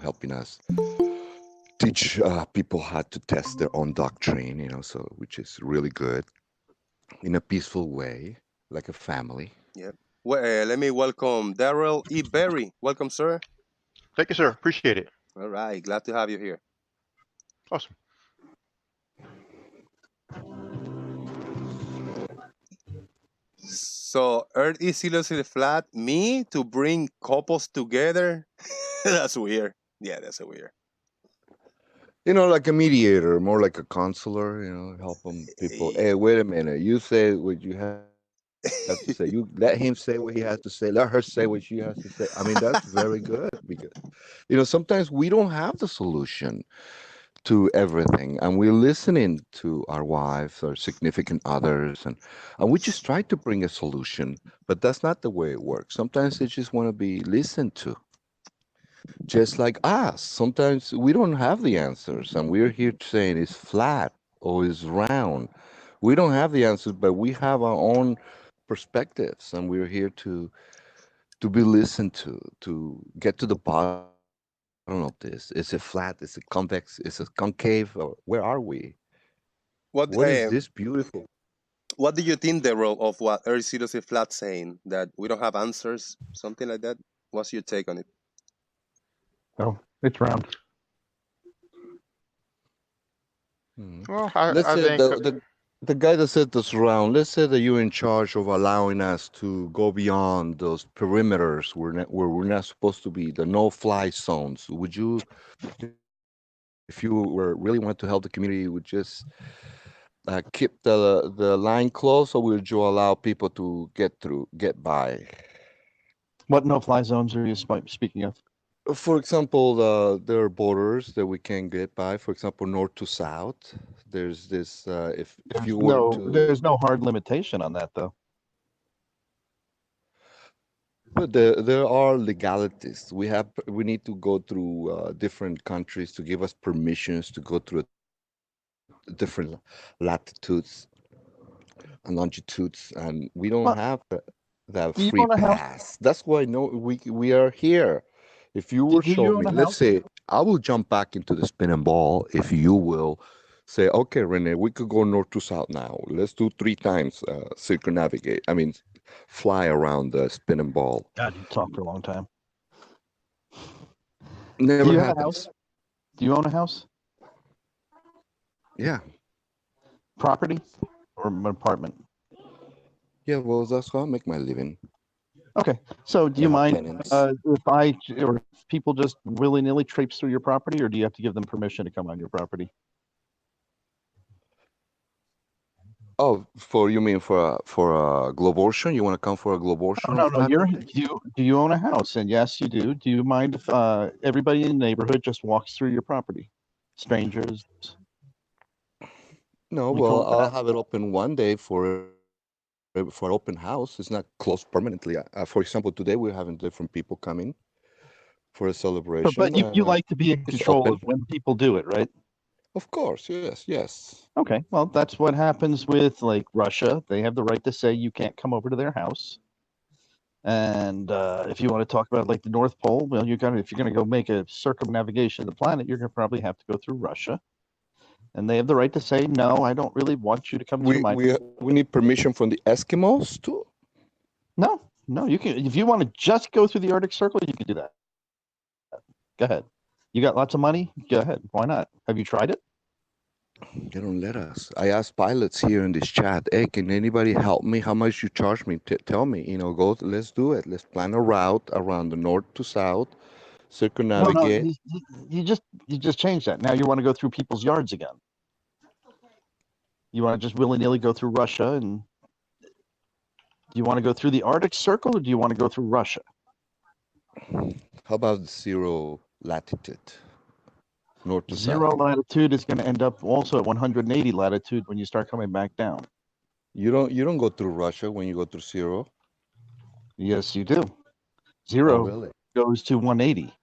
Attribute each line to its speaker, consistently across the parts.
Speaker 1: helping us teach people how to test their own doctrine, so which is really good in a peaceful way, like a family.
Speaker 2: Yeah. Well, let me welcome Darryl E. Berry. Welcome, sir.
Speaker 3: Thank you, sir. Appreciate it.
Speaker 2: All right. Glad to have you here.
Speaker 3: Awesome.
Speaker 2: So, Earth is seriously flat. Me to bring couples together? That's weird. Yeah, that's a weird.
Speaker 1: Like a mediator, more like a counselor, help them people. Hey, wait a minute. You say what you have to say. You let him say what he has to say. Let her say what she has to say. I mean, that's very good because, sometimes we don't have the solution to everything, and we're listening to our wives or significant others, and we just try to bring a solution, but that's not the way it works. Sometimes they just want to be listened to, just like us. Sometimes we don't have the answers, and we're here saying it's flat or it's round. We don't have the answers, but we have our own perspectives, and we're here to be listened to get to the bottom of this. Is it flat? Is it convex? Is it concave? Or where are we? What
Speaker 2: What
Speaker 1: is this beautiful?
Speaker 2: what do you think, Darryl, of what Earth is seriously flat saying that we don't have answers, something like that? What's your take on it?
Speaker 4: Oh, it's round.
Speaker 3: Well,
Speaker 1: Let's
Speaker 3: I
Speaker 1: say
Speaker 3: think
Speaker 1: the guy that said this round. Let's say that you're in charge of allowing us to go beyond those perimeters where we're not supposed to be, the no-fly zones. Would you, if you were really wanted to help the community, would just keep the line closed, or would you allow people to get by?
Speaker 4: What no-fly zones are you speaking of?
Speaker 1: For example, there are borders that we can get by. For example, north to south. There's this. If you were to,
Speaker 4: There's no hard limitation on that, though.
Speaker 1: but there are legalities. We need to go through different countries to give us permissions to go through different latitudes and longitudes, and we don't
Speaker 4: Well,
Speaker 1: have that
Speaker 4: do you
Speaker 1: free
Speaker 4: own a house?
Speaker 1: pass. That's why no, we are here. If you will
Speaker 4: Do
Speaker 1: show
Speaker 4: you
Speaker 1: me,
Speaker 4: own a
Speaker 1: let's
Speaker 4: house?
Speaker 1: say I will jump back into the spinning ball. If you will say, okay, Rene, we could go north to south now. Let's do 3 times circumnavigate. I mean, fly around the spinning ball.
Speaker 4: God, you talk for a long time. Do
Speaker 1: Never
Speaker 4: you have a
Speaker 1: happens.
Speaker 4: house? Do you own a house?
Speaker 1: Yeah,
Speaker 4: Property or an apartment?
Speaker 1: yeah. Well, that's how I make my living.
Speaker 4: Okay. So do
Speaker 1: I
Speaker 4: you
Speaker 1: have
Speaker 4: mind
Speaker 1: tenants.
Speaker 4: if people just willy-nilly traipse through your property, or do you have to give them permission to come on your property?
Speaker 1: Oh, you mean for a globortion? You want to come for a globortion
Speaker 4: No,
Speaker 1: of
Speaker 4: no.
Speaker 1: type of thing?
Speaker 4: Do you own a house? And yes, you do. Do you mind if everybody in the neighborhood just walks through your property? Strangers.
Speaker 1: No,
Speaker 4: You cool
Speaker 1: well,
Speaker 4: with that?
Speaker 1: I'll have it open one day for an open house. It's not closed permanently. For example, today we're having different people coming for a celebration.
Speaker 4: But you like to be in
Speaker 1: It's open.
Speaker 4: control of when people do it, right?
Speaker 1: Of course, yes, yes.
Speaker 4: Okay, well, that's what happens with like Russia. They have the right to say you can't come over to their house. And if you want to talk about like the North Pole, well, if you're going to go make a circumnavigation of the planet, you're going to probably have to go through Russia. And they have the right to say, no, I don't really want you to come through my.
Speaker 1: We need permission from the Eskimos too.
Speaker 4: No, you can. If you want to just go through the Arctic Circle, you can do that. Go ahead. You got lots of money? Go ahead. Why not? Have you tried it?
Speaker 1: They don't let us. I asked pilots here in this chat, hey, can anybody help me? How much you charge me? Tell me, let's do it. Let's plan a route around the north to south,
Speaker 4: No,
Speaker 1: circumnavigate.
Speaker 4: you just changed that. Now you want to go through people's yards again. You want to just willy-nilly go through Russia, and do you want to go through the Arctic Circle, or do you want to go through Russia?
Speaker 1: How about zero latitude? North to
Speaker 4: Zero
Speaker 1: south.
Speaker 4: latitude is going to end up also at 180 latitude when you start coming back down.
Speaker 1: You don't go through Russia when you go through zero.
Speaker 4: Yes, you do.
Speaker 1: Oh,
Speaker 4: Zero
Speaker 1: really?
Speaker 4: goes to 180,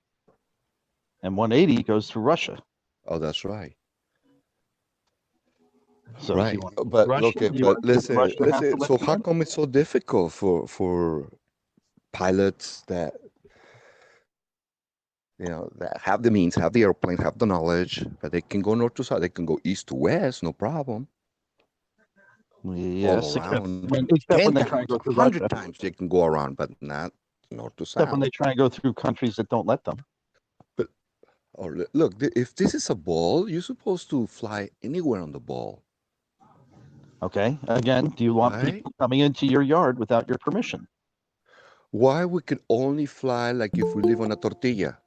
Speaker 4: and 180 goes through Russia.
Speaker 1: Oh, that's right.
Speaker 4: So
Speaker 1: Right.
Speaker 4: if you want to
Speaker 1: But
Speaker 4: Russia,
Speaker 1: okay,
Speaker 4: you
Speaker 1: but
Speaker 4: want to
Speaker 1: listen,
Speaker 4: Russia have to let
Speaker 1: so
Speaker 4: you
Speaker 1: how
Speaker 4: in?
Speaker 1: come it's so difficult for pilots that that have the means, have the airplanes, have the knowledge, but they can go north to south. They can go east to west, no problem.
Speaker 4: Yes,
Speaker 1: All around.
Speaker 4: except
Speaker 1: 10
Speaker 4: when they try and
Speaker 1: times,
Speaker 4: go through
Speaker 1: 100
Speaker 4: Russia.
Speaker 1: times they can go around, but not north to
Speaker 4: Except when
Speaker 1: south.
Speaker 4: they try and go through countries that don't let them.
Speaker 1: But look, if this is a ball, you're supposed to fly anywhere on the ball.
Speaker 4: Okay. Again, do you want
Speaker 1: Right?
Speaker 4: people coming into your yard without your permission?
Speaker 1: Why we can only fly like if we live on a tortilla?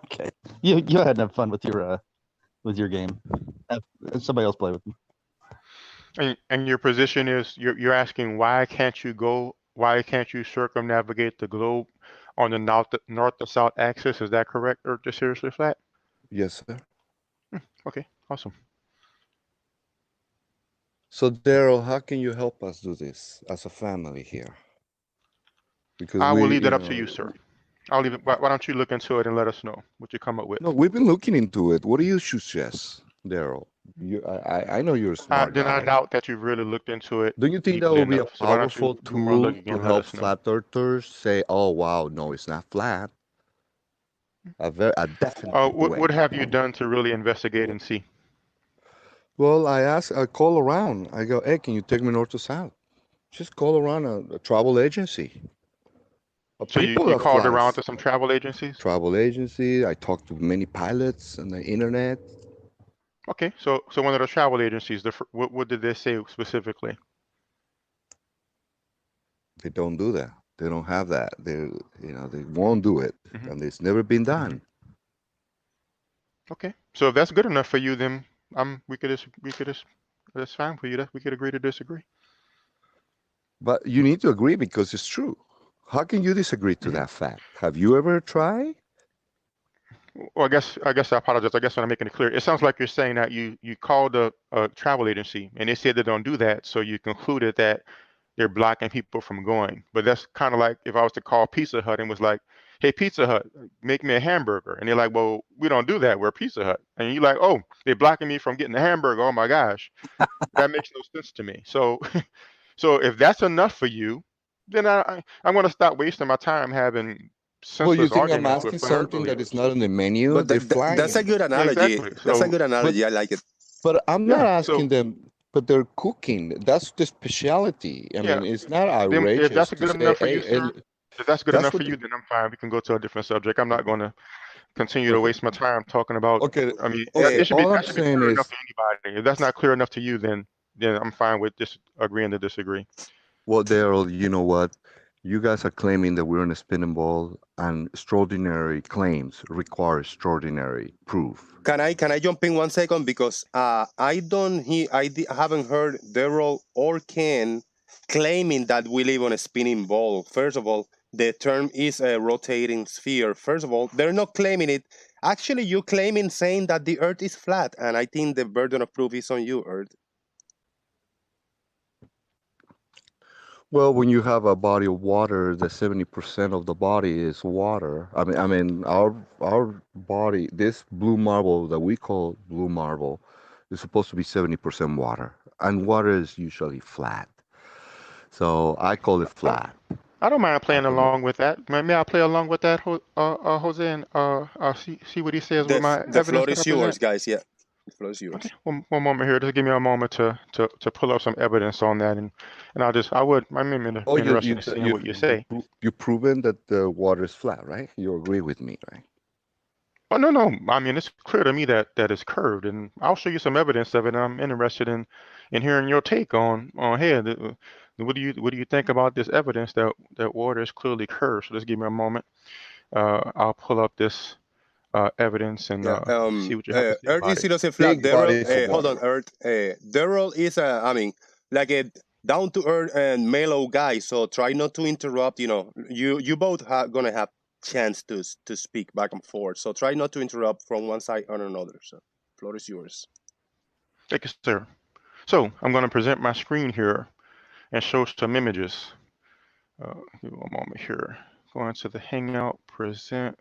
Speaker 4: Okay. You go ahead and have fun with your game. Have somebody else play with me.
Speaker 3: And your position is you're asking why can't you circumnavigate the globe on the north to south axis? Is that correct, Earth to seriously flat?
Speaker 1: Yes, sir.
Speaker 3: Okay, awesome.
Speaker 1: So, Darryl, how can you help us do this as a family here? Because
Speaker 3: I will leave that up to you, sir. I'll leave it. Why don't you look into it and let us know what you come up with?
Speaker 1: no, we've been looking into it. What do you suggest, Darryl? I know you're a smart
Speaker 3: Then I
Speaker 1: guy.
Speaker 3: doubt that you've really looked into it
Speaker 1: Don't you think that
Speaker 3: deeply
Speaker 1: will be a
Speaker 3: enough. So why don't you
Speaker 1: powerful
Speaker 3: do more
Speaker 1: tool
Speaker 3: looking
Speaker 1: to
Speaker 3: and let
Speaker 1: help
Speaker 3: us know?
Speaker 1: flat earthers say, "Oh, wow, no, it's not flat"? A definite way.
Speaker 3: What have you done to really investigate and see?
Speaker 1: Well, I call around. I go, "Hey, can you take me north to south?" Just call around a travel agency.
Speaker 3: So
Speaker 1: People
Speaker 3: you
Speaker 1: that
Speaker 3: called around
Speaker 1: flies.
Speaker 3: to some travel agencies?
Speaker 1: Travel agency. I talked to many pilots on the internet.
Speaker 3: Okay, so one of those travel agencies, what did they say specifically?
Speaker 1: They don't do that. They don't have that. They won't do it,
Speaker 3: Hmm.
Speaker 1: and it's never been
Speaker 3: Hmm.
Speaker 1: done.
Speaker 3: Okay, so if that's good enough for you, then that's fine for you. We could agree to disagree.
Speaker 1: But you need to agree because it's true. How can you disagree to
Speaker 3: Hmm.
Speaker 1: that fact? Have you ever tried?
Speaker 3: Well, I guess I apologize. I guess I'm not making it clear. It sounds like you're saying that you called a travel agency and they said they don't do that, so you concluded that they're blocking people from going. But that's kind of like if I was to call Pizza Hut and was like, "Hey, Pizza Hut, make me a hamburger," and they're like, "Well, we don't do that. We're Pizza Hut," and you're like, "Oh, they're blocking me from getting a hamburger. Oh my gosh, that makes no sense to me." So, so if that's enough for you, then I'm going to stop wasting my time having
Speaker 1: Well, you
Speaker 3: senseless
Speaker 1: think I'm
Speaker 3: arguments with
Speaker 1: asking
Speaker 3: flat Earth
Speaker 1: something that is
Speaker 3: believers.
Speaker 1: not on the menu?
Speaker 2: But
Speaker 1: They're
Speaker 2: that's a
Speaker 1: flying.
Speaker 2: good
Speaker 3: Yeah,
Speaker 2: analogy.
Speaker 3: exactly.
Speaker 2: That's a
Speaker 3: So
Speaker 2: good
Speaker 1: But
Speaker 2: analogy. I like it.
Speaker 1: I'm not
Speaker 3: yeah, so
Speaker 1: asking them, but they're cooking. That's the specialty. I
Speaker 3: yeah,
Speaker 1: mean, it's not
Speaker 3: then if
Speaker 1: outrageous
Speaker 3: that's
Speaker 1: to
Speaker 3: good
Speaker 1: say,
Speaker 3: enough for you,
Speaker 1: hey,
Speaker 3: sir, if that's good
Speaker 1: that's
Speaker 3: enough for
Speaker 1: what.
Speaker 3: you, then I'm fine. We can go to a different subject. I'm not going to continue to
Speaker 1: Okay,
Speaker 3: waste my time talking about.
Speaker 1: okay,
Speaker 3: I mean,
Speaker 1: okay. All I'm
Speaker 3: that should be
Speaker 1: saying
Speaker 3: clear enough
Speaker 1: is,
Speaker 3: to anybody. If that's not clear enough to you, then I'm fine with agreeing to disagree.
Speaker 1: well, Daryl, you know what? You guys are claiming that we're in a spinning ball, and extraordinary claims require extraordinary proof.
Speaker 2: Can I jump in 1 second because I haven't heard Daryl or Ken claiming that we live on a spinning ball. First of all, the term is a rotating sphere. First of all, they're not claiming it. Actually, you claiming saying that the Earth is flat, and I think the burden of proof is on you, Earth.
Speaker 1: Well, when you have a body of water, the 70% of the body is water. I mean, our body, this blue marble that we call blue marble, is supposed to be 70% water, and water is usually flat. So I call it
Speaker 3: I don't,
Speaker 1: flat.
Speaker 3: I don't mind
Speaker 1: I
Speaker 3: playing
Speaker 1: think
Speaker 3: along with that. May I play along with that, Jose, and see what he says with
Speaker 2: The
Speaker 3: my
Speaker 2: the
Speaker 3: evidence
Speaker 2: floor
Speaker 3: that I
Speaker 2: is yours,
Speaker 3: present?
Speaker 2: guys. Yeah, the floor is
Speaker 3: Okay,
Speaker 2: yours.
Speaker 3: one moment here. Just give me a moment to pull up some evidence on that, and I'm
Speaker 1: oh,
Speaker 3: interested in seeing what you say.
Speaker 1: you proven that the water is flat, right? You agree with me, right?
Speaker 3: Oh no, no. I mean, it's clear to me that it's curved, and I'll show you some evidence of it. I'm interested in hearing your take on here. What do you think about this evidence that water is clearly curved? So just give me a moment. I'll pull up this evidence and
Speaker 2: Yeah.
Speaker 3: see what you have to say
Speaker 2: Earth
Speaker 3: about
Speaker 2: is
Speaker 3: it.
Speaker 2: seriously flat.
Speaker 1: Big
Speaker 2: Daryl,
Speaker 1: bodies of
Speaker 2: hold
Speaker 1: water.
Speaker 2: on, Earth. Daryl is I mean, like a down to earth and mellow guy. So try not to interrupt. You both gonna have chance to speak back and forth. So try not to interrupt from one side or another. So floor is yours.
Speaker 3: Thank you, sir. So I'm going to present my screen here and show some images. Give me one moment here. Go into the Hangout, present,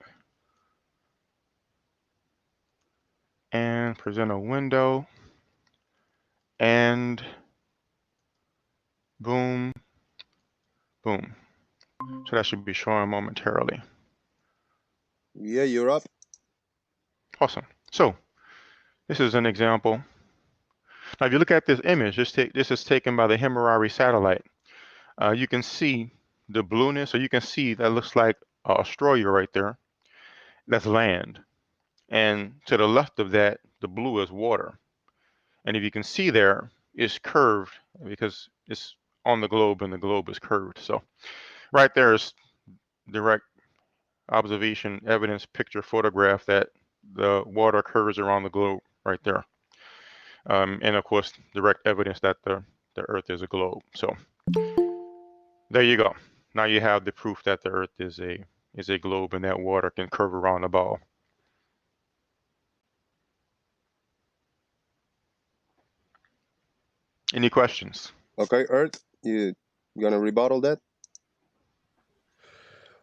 Speaker 3: and present a window, and boom, boom. So that should be showing momentarily.
Speaker 2: Yeah, you're up.
Speaker 3: Awesome. So this is an example. Now, if you look at this image, this is taken by the Himawari satellite. You can see the blueness, or you can see that looks like Australia right there. That's land. And to the left of that, the blue is water. And if you can see there, it's curved because it's on the globe and the globe is curved. So right there is direct observation, evidence, picture, photograph that the water curves around the globe right there. And of course, direct evidence that the Earth is a globe. So there you go. Now you have the proof that the Earth is a globe and that water can curve around the ball. Any questions?
Speaker 2: Okay, Earth, you gonna rebuttal that?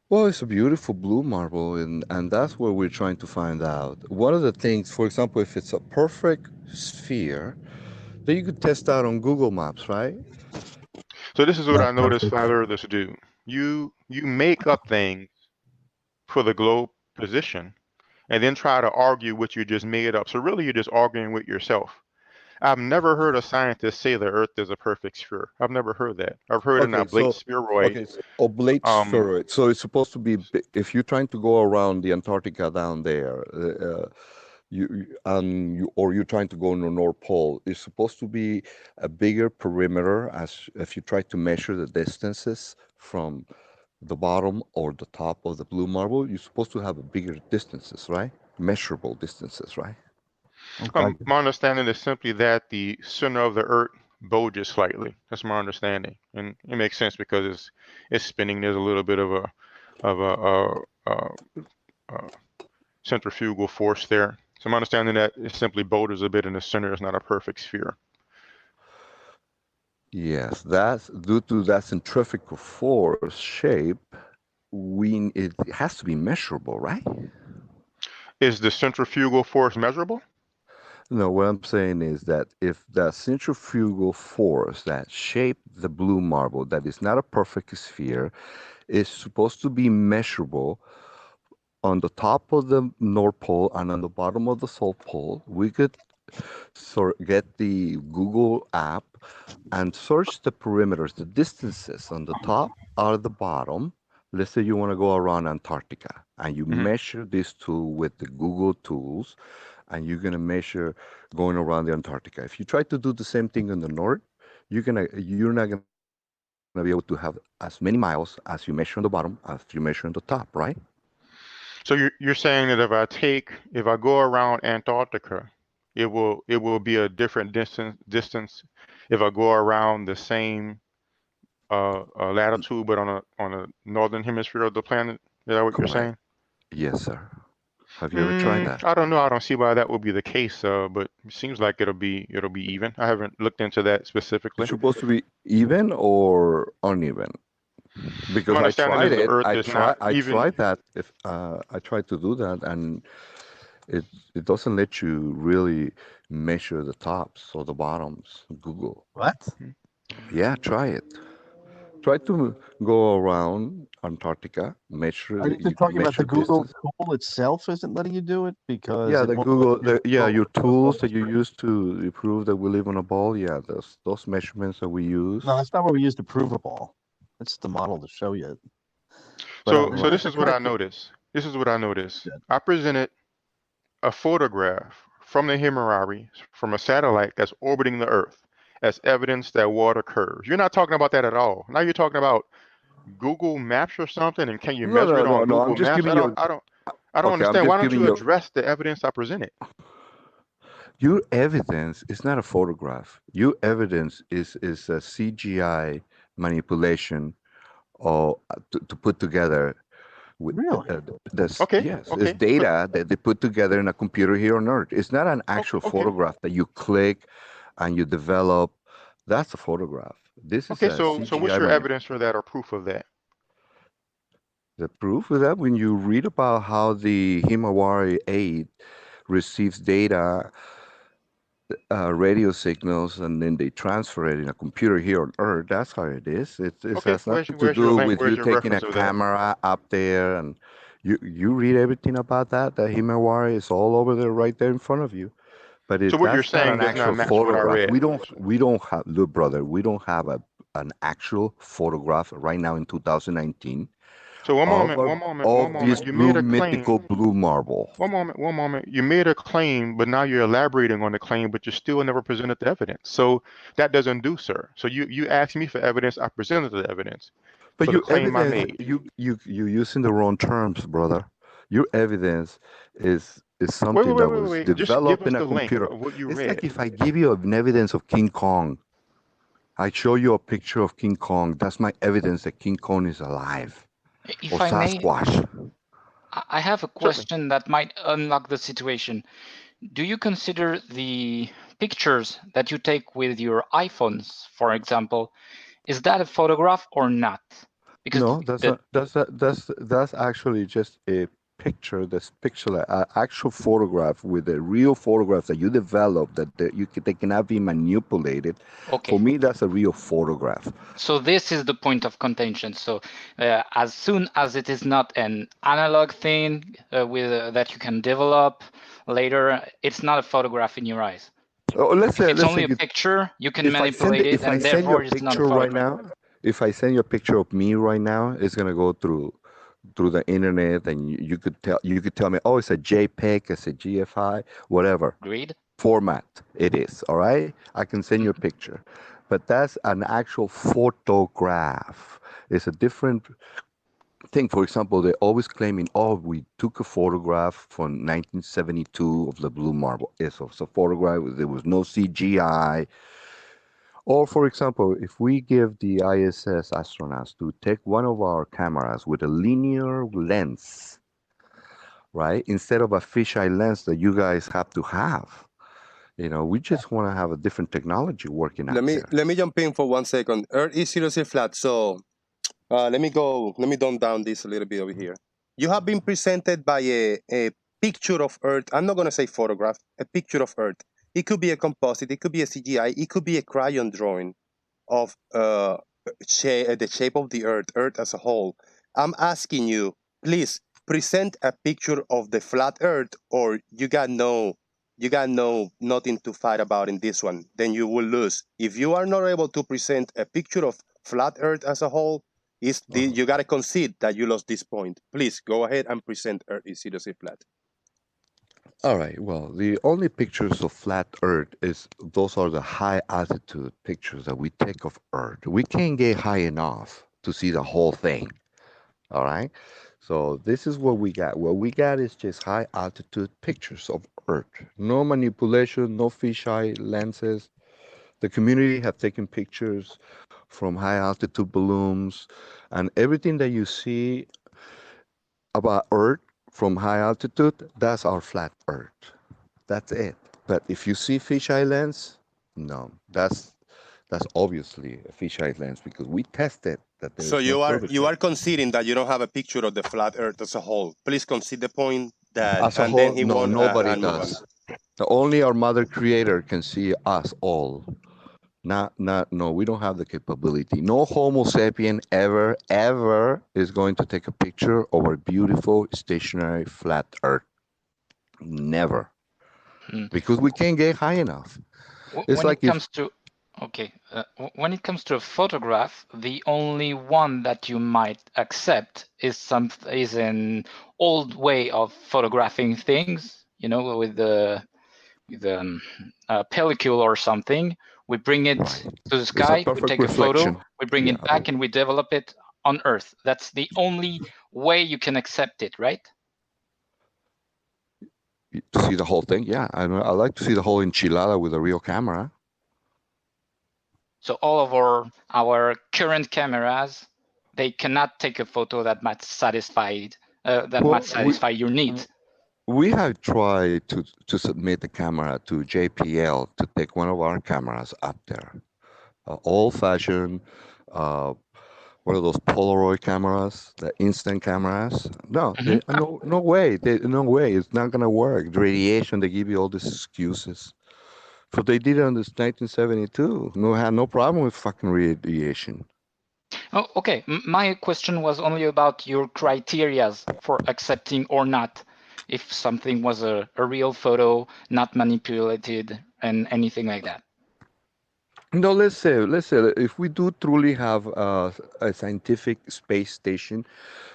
Speaker 1: Well, it's a beautiful blue marble, and that's what we're trying to find out. One of the things, for example, if it's a perfect sphere, then you could test out on Google Maps, right?
Speaker 3: So this is what
Speaker 4: Not
Speaker 3: I noticed
Speaker 4: perfect.
Speaker 3: flat earthers do. You make up things for the globe position and then try to argue what you just made up. So really you're just arguing with yourself. I've never heard a scientist say the Earth is a perfect sphere. I've never heard that. I've heard an
Speaker 1: Okay,
Speaker 3: oblate
Speaker 1: so
Speaker 3: spheroid.
Speaker 1: okay, so oblate
Speaker 3: Um,
Speaker 1: spheroid. So it's supposed to be if you're trying to go around the Antarctica down there, or you're trying to go on the North Pole, it's supposed to be a bigger perimeter as if you try to measure the distances from the bottom or the top of the blue marble, you're supposed to have a bigger distances, right? Measurable distances, right?
Speaker 4: Okay.
Speaker 3: my understanding is simply that the center of the Earth bulges slightly. That's my understanding, and it makes sense because it's spinning. There's a little bit of a centrifugal force there. So my understanding that it simply bulges a bit in the center. It's not a perfect sphere.
Speaker 1: Yes, that's due to that centrifugal force shape. It has to be measurable, right?
Speaker 3: Is the centrifugal force measurable?
Speaker 1: No, what I'm saying is that if the centrifugal force that shaped the blue marble, that is not a perfect sphere, is supposed to be measurable on the top of the North Pole and on the bottom of the South Pole, we could get the Google app and search the perimeters, the distances on the top or the bottom. Let's say you want to go around Antarctica and you
Speaker 3: Mm-hmm.
Speaker 1: measure this tool with the Google tools, and you're gonna measure going around the Antarctica. If you try to do the same thing in the north, you're not gonna be able to have as many miles as you measure on the bottom as you measure on the top, right?
Speaker 3: So you're saying that if I go around Antarctica, it will be a different distance if I go around the same latitude but on a northern hemisphere of the planet. Is that what you're
Speaker 1: Correct.
Speaker 3: saying?
Speaker 1: Yes, sir. Have you ever tried that?
Speaker 3: I don't know. I don't see why that would be the case. But it seems like it'll be even. I haven't looked into that
Speaker 1: It's
Speaker 3: specifically.
Speaker 1: supposed to be even or uneven?
Speaker 3: My
Speaker 1: Because I
Speaker 3: understanding
Speaker 1: tried
Speaker 3: is the
Speaker 1: it.
Speaker 3: Earth is not
Speaker 1: I
Speaker 3: even.
Speaker 1: tried that. If I tried to do that, and it it doesn't let you really measure the tops or the bottoms. Google.
Speaker 4: What?
Speaker 1: Yeah, try it. Try to go around Antarctica.
Speaker 4: Are you
Speaker 1: You
Speaker 4: just
Speaker 1: can
Speaker 4: talking about the
Speaker 1: measure
Speaker 4: Google
Speaker 1: distance.
Speaker 4: tool itself isn't letting you do it because
Speaker 1: Yeah,
Speaker 4: it
Speaker 1: the
Speaker 4: won't let
Speaker 1: Google.
Speaker 4: you
Speaker 1: Yeah,
Speaker 4: go
Speaker 1: your
Speaker 4: to the
Speaker 1: tools
Speaker 4: pole?
Speaker 1: that you use to prove that we live on a ball. Yeah, those measurements that we
Speaker 4: No,
Speaker 1: use.
Speaker 4: that's not what we use to prove a ball. It's the model to show you. But
Speaker 3: So
Speaker 4: what was
Speaker 3: this
Speaker 4: the
Speaker 3: is what I
Speaker 4: question?
Speaker 3: noticed. This is what I noticed. I presented a photograph from the Himawari from a satellite that's orbiting the Earth as evidence that water curves. You're not talking about that at all. Now you're talking about Google Maps or something, and can you
Speaker 1: No,
Speaker 3: measure
Speaker 1: no,
Speaker 3: it
Speaker 1: no,
Speaker 3: on
Speaker 1: no. I'm
Speaker 3: Google
Speaker 1: just
Speaker 3: Maps?
Speaker 1: giving you.
Speaker 3: I don't
Speaker 1: Okay, I'm
Speaker 3: understand. Why
Speaker 1: just
Speaker 3: don't
Speaker 1: giving
Speaker 3: you
Speaker 1: you.
Speaker 3: address the evidence I presented?
Speaker 1: Your evidence is not a photograph. Your evidence is a CGI manipulation or to put together with
Speaker 4: Really?
Speaker 1: this.
Speaker 3: Okay,
Speaker 1: Yes, it's
Speaker 3: okay, so
Speaker 1: data that they put together in a computer here on Earth. It's not an actual
Speaker 3: okay,
Speaker 1: photograph that you click and you develop. That's a photograph. This is
Speaker 3: okay.
Speaker 1: a
Speaker 3: So what's
Speaker 1: CGI
Speaker 3: your
Speaker 1: manipulation.
Speaker 3: evidence for that or proof of that?
Speaker 1: The proof is that when you read about how the Himawari 8 receives data radio signals, and then they transfer it in a computer here on Earth. That's how it is. It
Speaker 3: Okay,
Speaker 1: has nothing to
Speaker 3: where's your
Speaker 1: do
Speaker 3: link?
Speaker 1: with
Speaker 3: Where's
Speaker 1: you
Speaker 3: your
Speaker 1: taking a
Speaker 3: reference of that?
Speaker 1: camera up there and you read everything about that. That Himawari is all over there, right there in front of you. But
Speaker 3: So what you're
Speaker 1: that's not
Speaker 3: saying
Speaker 1: an
Speaker 3: does not
Speaker 1: actual
Speaker 3: match what I
Speaker 1: photograph.
Speaker 3: read.
Speaker 1: We don't have, look, brother. We don't have an actual photograph right now in 2019
Speaker 3: So one
Speaker 1: of
Speaker 3: moment,
Speaker 1: a,
Speaker 3: one moment, one
Speaker 1: of this
Speaker 3: moment. You made
Speaker 1: blue
Speaker 3: a claim.
Speaker 1: mythical blue marble.
Speaker 3: One moment. You made a claim, but now you're elaborating on the claim, but you still never presented the evidence. So that doesn't do, sir. So you asked me for evidence, I presented the evidence
Speaker 1: But
Speaker 3: for the
Speaker 1: your
Speaker 3: claim I
Speaker 1: evidence,
Speaker 3: made.
Speaker 1: you using the wrong terms, brother. Your evidence is
Speaker 3: Wait, wait,
Speaker 1: something
Speaker 3: wait,
Speaker 1: that
Speaker 3: wait,
Speaker 1: was
Speaker 3: wait. Just give
Speaker 1: developed
Speaker 3: us
Speaker 1: in a
Speaker 3: the link
Speaker 1: computer.
Speaker 3: of what you
Speaker 1: It's like
Speaker 3: read.
Speaker 1: if I give you an evidence of King Kong, I show you a picture of King Kong. That's my evidence that King Kong is alive or
Speaker 5: If I may,
Speaker 1: Sasquatch.
Speaker 5: I have a
Speaker 3: Certainly.
Speaker 5: question that might unlock the situation. Do you consider the pictures that you take with your iPhones, for example, is that a photograph or not? Because
Speaker 1: No, that's
Speaker 5: the
Speaker 1: not. That's actually just a picture. This picture, an actual photograph with a real photograph that you develop they cannot be manipulated. For
Speaker 5: okay.
Speaker 1: me, that's a real photograph.
Speaker 5: So this is the point of contention. So as soon as it is not an analog thing with that you can develop later, it's not a photograph in your eyes.
Speaker 1: Oh,
Speaker 5: If it's
Speaker 1: let's
Speaker 5: only
Speaker 1: say
Speaker 5: a picture, you can
Speaker 1: if I send
Speaker 5: manipulate
Speaker 1: it,
Speaker 5: it,
Speaker 1: if I
Speaker 5: and
Speaker 1: send you a
Speaker 5: therefore it's not a
Speaker 1: picture right
Speaker 5: photograph.
Speaker 1: now, if I send you a picture of me right now, it's gonna go through the internet, and you could tell me, oh, it's a JPEG, it's a GFI, whatever
Speaker 5: Agreed?
Speaker 1: format it is. All right, I can send you a
Speaker 5: Mhm.
Speaker 1: picture, but that's an actual photograph. It's a different thing. For example, they're always claiming, oh, we took a photograph from 1972 of the blue marble. It's a photograph. There was no CGI. Or, for example, if we give the ISS astronauts to take one of our cameras with a linear lens, right, instead of a fisheye lens that you guys have to have, we just want to have a different technology working out there.
Speaker 2: Let me jump in for 1 second. Earth is seriously flat, so let me dumb down this a little bit over here. You have been presented by a picture of Earth. I'm not going to say photograph, a picture of Earth. It could be a composite, it could be a CGI, it could be a crayon drawing of the shape of the Earth as a whole. I'm asking you, please present a picture of the flat Earth, or you got nothing to fight about in this one. Then you will lose. If you are not able to present a picture of flat Earth as a whole,
Speaker 1: Uh-huh.
Speaker 2: you gotta concede that you lost this point. Please go ahead and present Earth is seriously flat.
Speaker 1: All right. Well, the only pictures of flat Earth is those are the high altitude pictures that we take of Earth. We can't get high enough to see the whole thing. All right. So this is what we got. What we got is just high altitude pictures of Earth. No manipulation, no fisheye lenses. The community have taken pictures from high altitude balloons, and everything that you see about Earth from high altitude, that's our flat Earth. That's it. But if you see fisheye lens, no, that's obviously a fisheye lens because we tested that there
Speaker 2: So
Speaker 1: is no
Speaker 2: you
Speaker 1: curvature.
Speaker 2: are conceding that you don't have a picture of the flat Earth as a whole. Please concede the point that,
Speaker 1: As a
Speaker 2: and then
Speaker 1: whole,
Speaker 2: he
Speaker 1: no,
Speaker 2: won
Speaker 1: nobody
Speaker 2: and move on.
Speaker 1: does. Only our mother creator can see us all. No, we don't have the capability. No Homo sapien ever is going to take a picture of our beautiful stationary flat Earth. Never.
Speaker 5: Mm.
Speaker 1: Because we can't get high enough. It's
Speaker 5: When
Speaker 1: like
Speaker 5: it
Speaker 1: if
Speaker 5: comes to okay, when it comes to a photograph, the only one that you might accept is an old way of photographing things. With a pellicule or something. We bring it
Speaker 1: right.
Speaker 5: to the
Speaker 1: It's a
Speaker 5: sky. We
Speaker 1: perfect
Speaker 5: take a photo.
Speaker 1: reflection.
Speaker 5: We bring
Speaker 1: Yeah.
Speaker 5: it back, and we develop it on Earth. That's the only way you can accept it, right?
Speaker 1: To see the whole thing, yeah. I like to see the whole enchilada with a real camera.
Speaker 5: So all of our current cameras, they cannot take a photo that might satisfy
Speaker 1: Well,
Speaker 5: your needs.
Speaker 1: we have tried to submit the camera to JPL to take one of our cameras up there. Old-fashioned, uh, what are those Polaroid cameras, the instant cameras? No,
Speaker 5: Mhm.
Speaker 1: no way. No way. It's not gonna work. The radiation, they give you all these excuses. So they did it in 1972. No, had no problem with fucking radiation.
Speaker 5: Oh, okay. My question was only about your criterias for accepting or not, if something was a real photo, not manipulated, and anything like that.
Speaker 1: No, let's say, if we do truly have a scientific space station,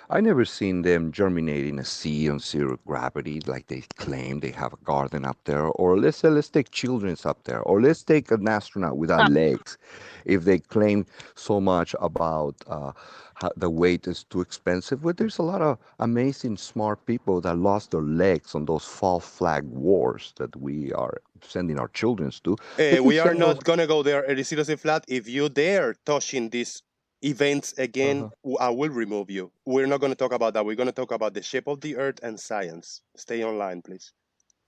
Speaker 1: I never seen them germinate in a sea on zero gravity like they claim they have a garden up there. Or let's say let's take children's up there. Or let's take an astronaut without legs. If they claim so much about how the weight is too expensive, well, there's a lot of amazing smart people that lost their legs on those false flag wars that we are sending our children to. They can
Speaker 2: We are
Speaker 1: send those.
Speaker 2: not gonna go there, seriously, Flat. If you dare touching these events again,
Speaker 1: Uh-huh.
Speaker 2: I will remove you. We're not gonna talk about that. We're gonna talk about the shape of the Earth and science. Stay online, please.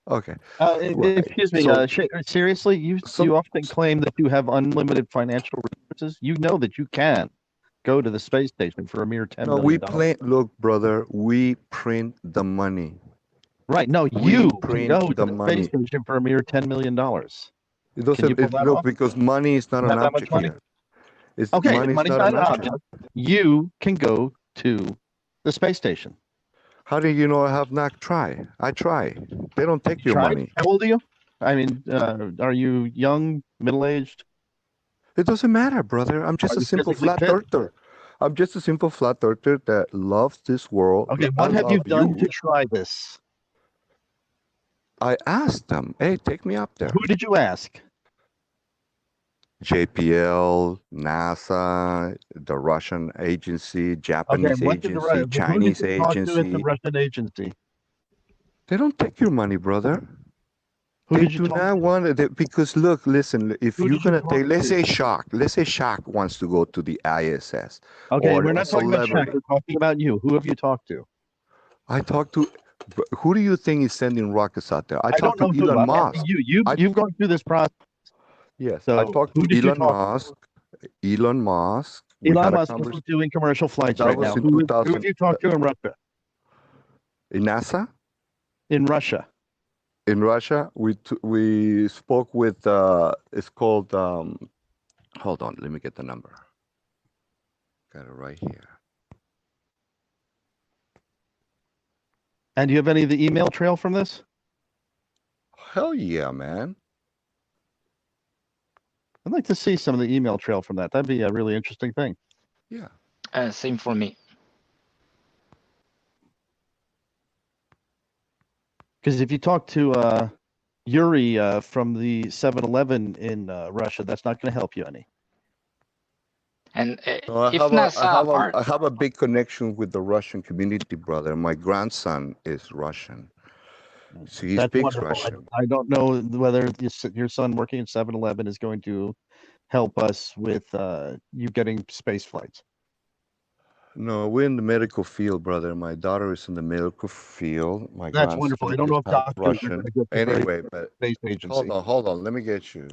Speaker 1: Okay, right.
Speaker 4: Excuse me.
Speaker 1: So
Speaker 4: Seriously, you
Speaker 1: some
Speaker 4: often claim that you have unlimited financial resources. You know that you can go to the space station for a mere $10
Speaker 1: no, we
Speaker 4: million.
Speaker 1: play. Look, brother, we print the money.
Speaker 4: Right. No,
Speaker 1: We
Speaker 4: you can
Speaker 1: print
Speaker 4: go to
Speaker 1: the
Speaker 4: the space
Speaker 1: money.
Speaker 4: station for a mere $10 million.
Speaker 1: It
Speaker 4: Can you
Speaker 1: doesn't.
Speaker 4: pull that
Speaker 1: No,
Speaker 4: off?
Speaker 1: because money is not
Speaker 4: You
Speaker 1: an
Speaker 4: have that much
Speaker 1: object
Speaker 4: money?
Speaker 1: here. It's
Speaker 4: Okay, if
Speaker 1: money's
Speaker 4: money's
Speaker 1: not
Speaker 4: not
Speaker 1: an
Speaker 4: an
Speaker 1: object.
Speaker 4: object, you can go to the space station.
Speaker 1: How do you know I have not tried? I try. They don't take
Speaker 4: You
Speaker 1: your
Speaker 4: tried?
Speaker 1: money.
Speaker 4: How old are you? I mean, are you young, middle-aged?
Speaker 1: It doesn't matter, brother. I'm
Speaker 4: Are
Speaker 1: just a
Speaker 4: you
Speaker 1: simple
Speaker 4: physically
Speaker 1: flat
Speaker 4: fit?
Speaker 1: earther. I'm just a simple flat earther that loves this world.
Speaker 4: Okay,
Speaker 1: I
Speaker 4: what have you
Speaker 1: love
Speaker 4: done
Speaker 1: you.
Speaker 4: to try this?
Speaker 1: I asked them, hey, take me up there.
Speaker 4: Who did you ask?
Speaker 1: JPL, NASA, the Russian agency,
Speaker 4: Okay,
Speaker 1: Japanese
Speaker 4: what did
Speaker 1: agency,
Speaker 4: who did
Speaker 1: Chinese
Speaker 4: you talk to at the
Speaker 1: agency.
Speaker 4: Russian agency?
Speaker 1: They don't take your money, brother.
Speaker 4: Who
Speaker 1: They
Speaker 4: did you
Speaker 1: do
Speaker 4: talk
Speaker 1: not
Speaker 4: to?
Speaker 1: want it because look, listen. If
Speaker 4: Who
Speaker 1: you're
Speaker 4: did you
Speaker 1: gonna
Speaker 4: talk
Speaker 1: take, let's
Speaker 4: to?
Speaker 1: say Shock wants to go to the ISS,
Speaker 4: Okay,
Speaker 1: or
Speaker 4: we're
Speaker 1: a
Speaker 4: not talking about Shaq.
Speaker 1: celebrity.
Speaker 4: We're talking about you. Who have you talked to?
Speaker 1: I talked to. Who do you think is sending rockets out there? I
Speaker 4: I don't
Speaker 1: talked to
Speaker 4: know who.
Speaker 1: Elon
Speaker 4: I'm asking
Speaker 1: Musk.
Speaker 4: you.
Speaker 1: I
Speaker 4: You've gone through this process.
Speaker 1: Yes, I
Speaker 4: So
Speaker 1: talked
Speaker 4: who
Speaker 1: to
Speaker 4: did you
Speaker 1: Elon
Speaker 4: talk to?
Speaker 1: Musk. Elon Musk. We
Speaker 4: Elon
Speaker 1: had a
Speaker 4: Musk
Speaker 1: conversation.
Speaker 4: isn't doing commercial flights
Speaker 1: That
Speaker 4: right
Speaker 1: was
Speaker 4: now.
Speaker 1: in
Speaker 4: Who have
Speaker 1: 2000.
Speaker 4: you talked to in Russia?
Speaker 1: In NASA,
Speaker 4: In Russia.
Speaker 1: in Russia, we spoke with. It's called. Hold on, let me get the number. Got it right here.
Speaker 4: And do you have any of the email trail from this?
Speaker 1: Hell yeah, man.
Speaker 4: I'd like to see some of the email trail from that. That'd be a really interesting thing.
Speaker 1: Yeah.
Speaker 5: Same for me.
Speaker 4: Because if you talk to Yuri from the 7-Eleven in Russia, that's not going to help you any.
Speaker 5: And
Speaker 1: No,
Speaker 5: if NASA are
Speaker 1: I have a big connection with the Russian community, brother. My grandson is Russian. So he
Speaker 4: That's
Speaker 1: speaks
Speaker 4: wonderful.
Speaker 1: Russian.
Speaker 4: I don't know whether your son working at 7-Eleven is going to help us with you getting space flights.
Speaker 1: No, we're in the medical field, brother. My daughter is in the medical field. My
Speaker 4: That's wonderful. I
Speaker 1: grandson
Speaker 4: don't
Speaker 1: is
Speaker 4: know if
Speaker 1: half
Speaker 4: doctors are going
Speaker 1: Russian.
Speaker 4: to get the very
Speaker 1: Anyway, but
Speaker 4: space agency.
Speaker 1: hold on. Let me get you.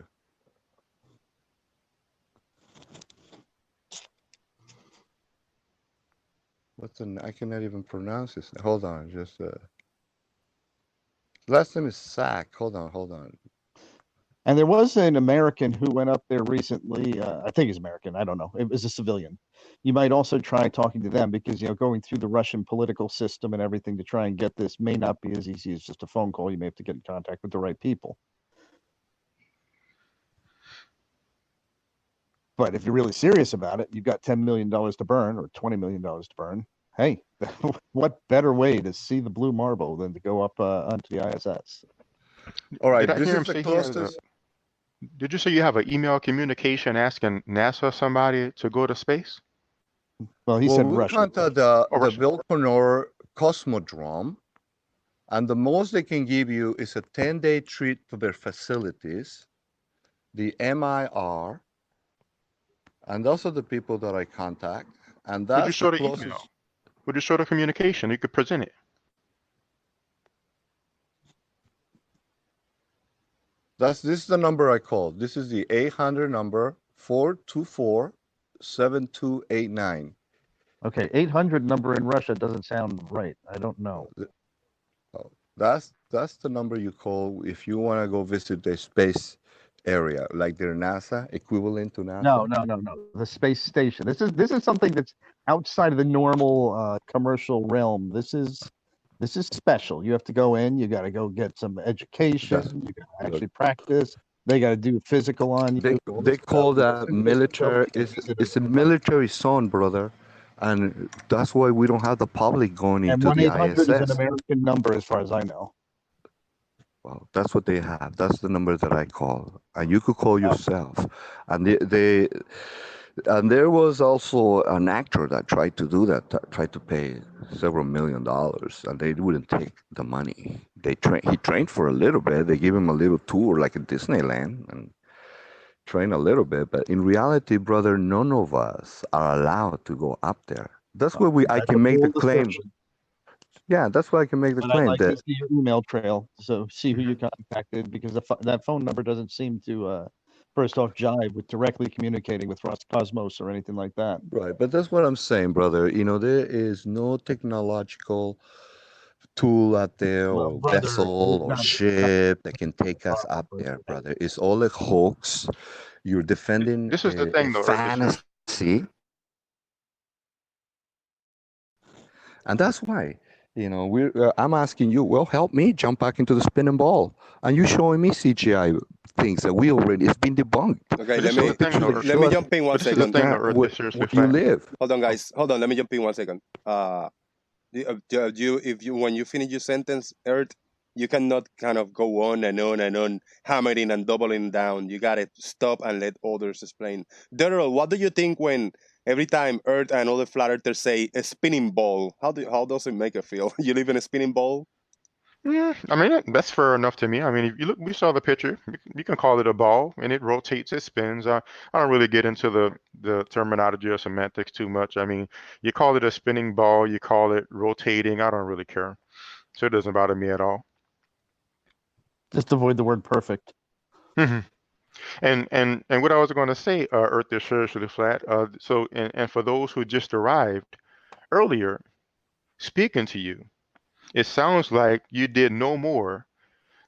Speaker 1: I cannot even pronounce this. Hold on, just last name is Sack. Hold on.
Speaker 4: And there was an American who went up there recently. I think he's American. I don't know. It was a civilian. You might also try talking to them because, going through the Russian political system and everything to try and get this may not be as easy as just a phone call. You may have to get in contact with the right people. But if you're really serious about it, you've got $10 million to burn or $20 million to burn. Hey, what better way to see the blue marble than to go up onto the ISS?
Speaker 1: All right,
Speaker 3: Did I
Speaker 1: this
Speaker 3: hear
Speaker 1: is
Speaker 3: him
Speaker 1: the
Speaker 3: say he has
Speaker 1: closest.
Speaker 3: Did you say you have an email communication asking NASA somebody to go to space?
Speaker 4: Well, he
Speaker 1: Well,
Speaker 4: said
Speaker 1: we
Speaker 4: Russia.
Speaker 1: contact
Speaker 3: Oh,
Speaker 1: the
Speaker 3: Russia.
Speaker 1: Vayle Cosmodrome, and the most they can give you is a 10-day trip to their facilities, the MIR, and those are the people that I contact, and
Speaker 3: Would you
Speaker 1: that's the
Speaker 3: show the email?
Speaker 1: closest.
Speaker 3: Would you show the communication? You could present it.
Speaker 1: This is the number I called. This is the 800 number 424-7289.
Speaker 4: Okay, 800 number in Russia doesn't sound right. I don't know.
Speaker 1: Oh, that's the number you call if you want to go visit the space area, like their NASA equivalent to NASA?
Speaker 4: No. The space station. This is something that's outside of the normal commercial realm. This is special. You have to go in. You got to go get some education.
Speaker 1: That's
Speaker 4: You got to actually practice. They got to do physical on you. all
Speaker 1: they
Speaker 4: this
Speaker 1: call
Speaker 4: stuff.
Speaker 1: that
Speaker 4: This is
Speaker 1: military.
Speaker 4: nobody can visit
Speaker 1: It's a
Speaker 4: it.
Speaker 1: military zone, brother, and that's why we don't have the public going
Speaker 4: And
Speaker 1: into the
Speaker 4: 1-800 is an
Speaker 1: ISS.
Speaker 4: American number, as far as I know.
Speaker 1: Well, that's what they have. That's the number that I call, and you could call yourself. And and there was also an actor that tried to do that, tried to pay several $1 million, and they wouldn't take the money. He trained for a little bit. They gave him a little tour, like in Disneyland, and train a little bit. But in reality, brother, none of us are allowed to go up there. That's where I
Speaker 4: That's
Speaker 1: can
Speaker 4: a
Speaker 1: make the
Speaker 4: full
Speaker 1: claim.
Speaker 4: description.
Speaker 1: Yeah, that's why I can make the
Speaker 4: But I'd
Speaker 1: claim
Speaker 4: like to
Speaker 1: that
Speaker 4: see your email trail, so see who you contacted, because that phone number doesn't seem to first off jive with directly communicating with Roscosmos or anything like that.
Speaker 1: right. But that's what I'm saying, brother. There is no technological tool out there
Speaker 4: Well,
Speaker 1: or
Speaker 4: brother,
Speaker 1: vessel or ship that can take us up there, brother. It's all a hoax. You're defending
Speaker 3: This is the
Speaker 1: a
Speaker 3: thing, though, Earth Destroyer.
Speaker 1: fantasy, and that's why. I'm asking you. Well, help me jump back into the spinning ball, and you showing me CGI things that it's been debunked.
Speaker 2: Okay,
Speaker 3: But this is the thing, though,
Speaker 2: let me jump in one
Speaker 3: but this is the
Speaker 2: second.
Speaker 3: thing, though,
Speaker 1: Where,
Speaker 3: Earth is seriously
Speaker 1: where you
Speaker 3: flat.
Speaker 1: live.
Speaker 2: Hold on, guys. Hold on. Let me jump in 1 second. When you finish your sentence, Earth, you cannot kind of go on and on and on, hammering and doubling down. You gotta stop and let others explain. Darryl, what do you think when every time Earth and other flat earthers say a spinning ball? How does it make you feel? You live in a spinning ball?
Speaker 3: Yeah, I mean that's fair enough to me. I mean, if you look, we saw the picture. You can call it a ball, and it rotates, it spins. I don't really get into the terminology or semantics too much. I mean, you call it a spinning ball, you call it rotating. I don't really care, so it doesn't bother me at all.
Speaker 4: Just avoid the word perfect.
Speaker 3: hmm And what I was going to say, Earth is seriously flat. So and for those who just arrived earlier, speaking to you, it sounds like you did no more